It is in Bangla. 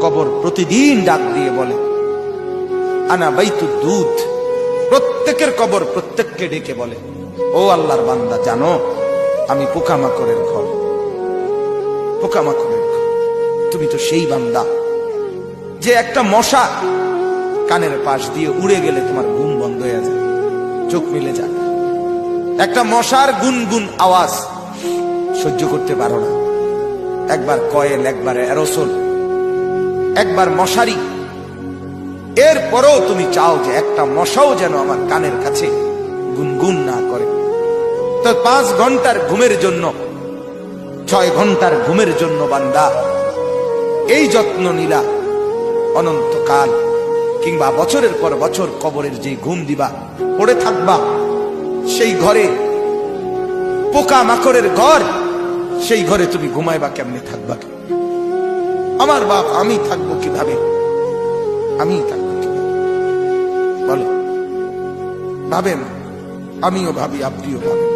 কবর প্রতিদিন ডাক দিয়ে বলে আনা বাইতুদ দুধ। প্রত্যেকের কবর প্রত্যেককে ডেকে বলে, ও আল্লাহর বান্দা, জানো আমি পোকামাকড়ের ঘর, পোকামাকড়ের ঘর। তুমি তো সেই বান্দা যে একটা মশা কানের পাশ দিয়ে উড়ে গেলে তোমার ঘুম বন্ধ হয়ে যায়, চোখ মিলে যায়। একটা মশার গুনগুন আওয়াজ সহ্য করতে পারো না। একবার কয়েল, একবার অ্যারোসোল, একবার মশারি, এরপরও তুমি চাও যে একটা মশাও যেন আমার কানের কাছে গুনগুন না করে। তো 5 ঘন্টার ঘুমের জন্য, 6 ঘন্টার ঘুমের জন্য বান্দা এই যত্ন নিলা, অনন্তকাল কিংবা বছরের পর বছর কবরের যে ঘুম দিবা, পড়ে থাকবা সেই ঘরে, পোকা মাকড়ের ঘর, সেই ঘরে তুমি ঘুমাইবা কেমনে, থাকবা? আমার বাপ, আমি থাকবো কিভাবে? আমি থাকবো কিভাবে বলো? ভাবেন, আমিও ভাবি, আপনিও ভাবেন।